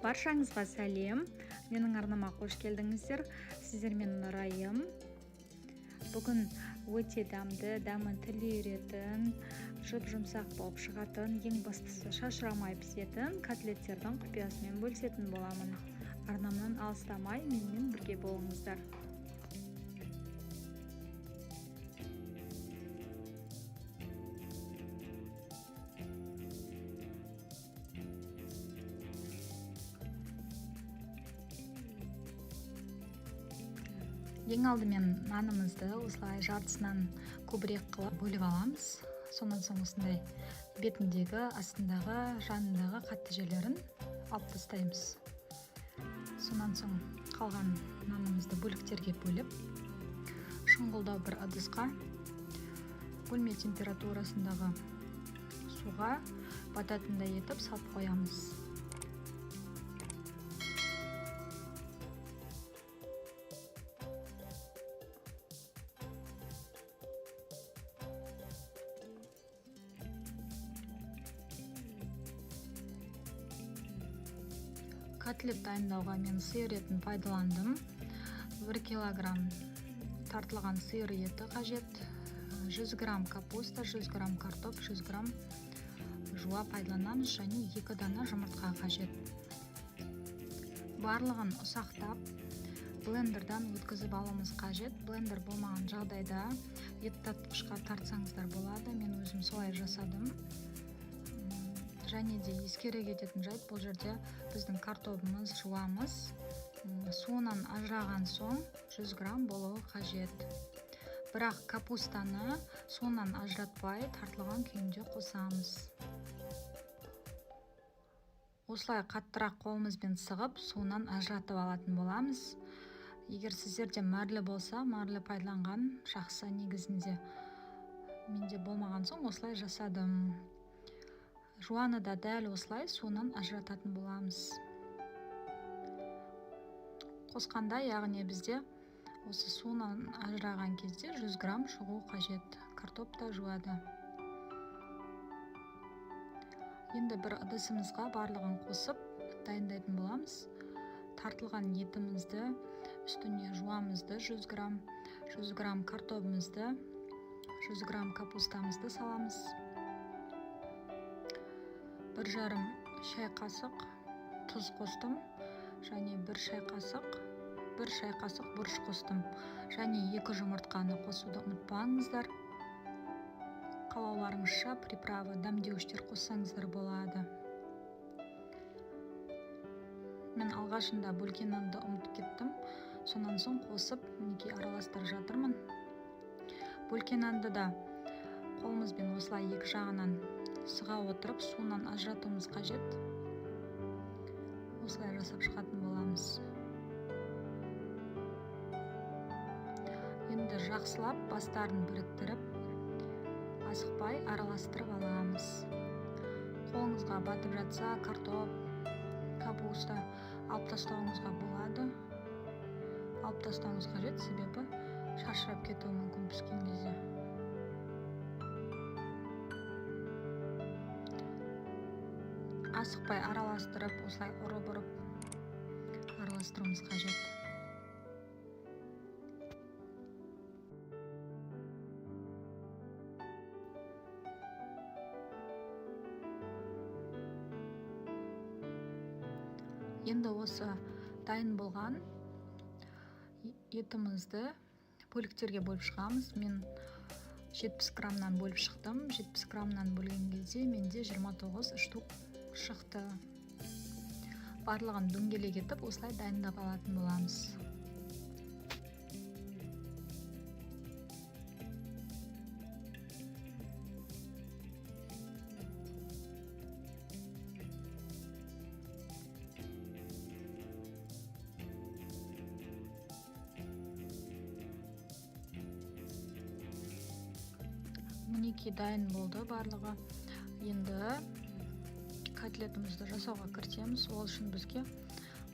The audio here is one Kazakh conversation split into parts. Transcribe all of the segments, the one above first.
Баршаңызға сәлем. Менің арнама қош келдіңіздер. Сіздермен Нұрайым. Бүгін өте дәмі тіл үйретін, жұп-жұмсақ болып шығатын, ең бастысы шашырамай пісетін котлеттердің құпиясымен бөлісетін боламын. Арнамнан алыстамай менімен бірге болыңыздар. Ең алдымен нанымызды осылай жартысынан көбірек қылып бөліп аламыз. Сонан соң осындай бетіндегі, астындағы, жанындағы қатты жерлерін алып тастаймыз. Сонан соң қалған нанымызды бөліктерге бөліп, шұңғылдау бір ыдысқа бөлме температурасындағы суға бататындай етіп салып қоямыз. Котлет дайындауға мен сиыр етін пайдаландым. 1 килограмм тартылған сиыр еті қажет. 100 грамм капуста, 100 грамм картоп, 100 грамм жуа пайдаланамыз, және 2 дана жұмыртқа қажет. Барлығын ұсақтап блендердан өткізіп алуымыз қажет. Блендер болмаған жағдайда ет тартқышқа тартсаңыздар болады. Мен өзім солай жасадым. Және де ескере кететін жайт, бұл жерде біздің картобымыз, жуамыз суынан ажыраған соң 100 грамм болуы қажет. Бірақ капустаны суынан ажыратпай тартылған күйінде қосамыз. Осылай қаттырақ қолымызбен сығып, суынан ажыратып алатын боламыз. Егер сіздерде мәрлі болса, мәрлі пайдаланған жақсы негізінде. Менде болмаған соң осылай жасадым. Жуаны да дәл осылай суынан ажырататын боламыз. Қосқанда, яғни бізде осы суынан ажыраған кезде 100 грамм шығу қажет. Картоп та жуады. Енді бір ыдысымызға барлығын қосып дайындайтын боламыз. Тартылған етімізді, үстіне жуамызды 100 грамм, 100 грамм картобымызды, 100 грамм капустамызды саламыз. 1,5 шай қасық тұз қостым, және 1 шай қасық бұрыш қостым, және 2 жұмыртқаны қосуды ұмытпаңыздар. Қалауларыңызша приправа, дәмдеуіштер қоссаңыздар болады. Мен алғашында бөлген нанды ұмытып кеттім, сонан соң қосып, мінекей араластырып жатырмын. Бөлген нанды да қолымызбен осылай екі жағынан сыға отырып, суынан ажыратуымыз қажет. Осылай жасап шығатын боламыз. Енді жақсылап бастарын біріктіріп, асықпай араластырып аламыз. Қолыңызға батып жатса, картоп, капуста алып тастауыңызға болады. Алып тастауыңыз қажет, себебі шашырап кетуі мүмкін піскен кезде. Асықпай араластырып, осылай ұрып араластыруымыз қажет. Енді осы дайын болған етімізді бөліктерге бөліп шығамыз. Мен 70 граммнан бөліп шықтым. 70 граммнан бөлген кезде менде 29 штук шықты. Барлығын дөңгелек етіп, осылай дайындап алатын боламыз. Мінекей дайын болды барлығы. Енді котлетімізді жасауға кірісеміз. Ол үшін бізге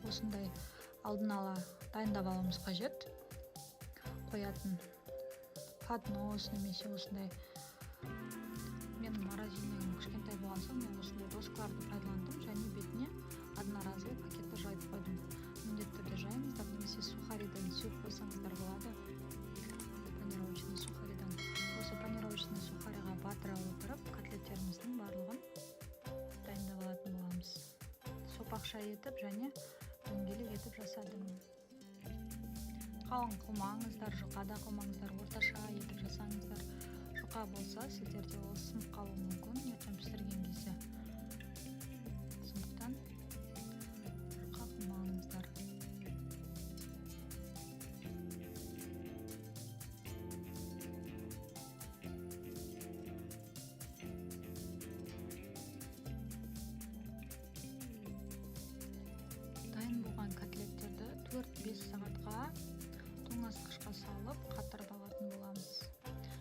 осындай алдын ала дайындап алуымыз қажет. Қоятын поднос немесе осындай. Менің морозильнигім кішкентай болған соң мен осындай доскаларды пайдаландым, және бетіне одноразовый пакет сопақша етіп және дөңгелек етіп жасадым. Қалың қылмаңыздар, жұқа да қылмаңыздар, орташа етіп жасаңыздар. Жұқа болса сіздерде ол сынып қалуы мүмкін ертең пісірген кезде. Сондықтан жұқа қылмаңыздар. Дайын болған котлеттерді 4-5 сағатқа тоңазытқышқа салып қатырып алатын боламыз.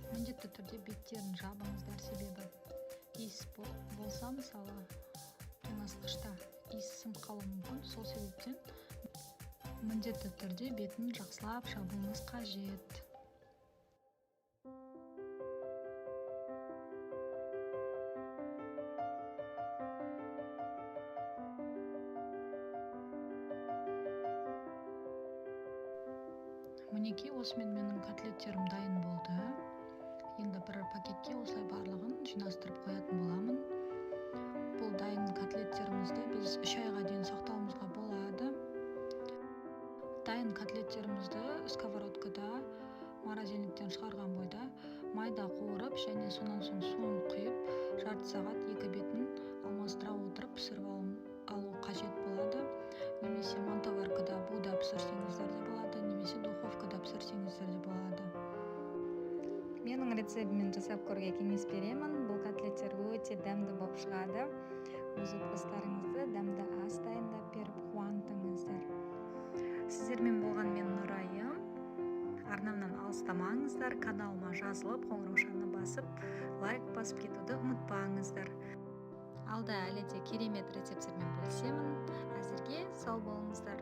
Міндетті түрде беттерін жабыңыздар, себебі иіс болса, мысалы, тоңазытқышта иіс сынып қалуы мүмкін. Сол себептен міндетті түрде бетін жақсылап жабуыңыз қажет. Мінекей, осымен менің котлеттерім дайын болды. Енді бір пакетке осылай барлығын жинастырып қоятын боламын. Бұл дайын котлеттерімізді біз 3 айға дейін сақтауымызға болады. Дайын котлеттерімізді сковородкада, морозильниктен шығарған бойда майда қуырып, және сонан соң суын құйып, жарты сағат екі бетін алмастыра отырып пісіріп алу қажет болады. Немесе мантоваркада буда пісірсеңіздер де болады, немесе духовкада пісірсеңіздер де болады. Менің рецептімен жасап көруге кеңес беремін. Бұл котлеттер өте дәмді болып шығады. Өз отбасыларыңызды дәмді ас дайындап беріп қуантыңыздар. Сіздермен болған мен Нұрайым. Арнамнан алыстамаңыздар, каналыма жазылып, қоңыраушаны басып, лайк басып кетуді ұмытпаңыздар. Алда әлі де керемет рецепттермен бөлісемін. Әзірге сау болыңыздар.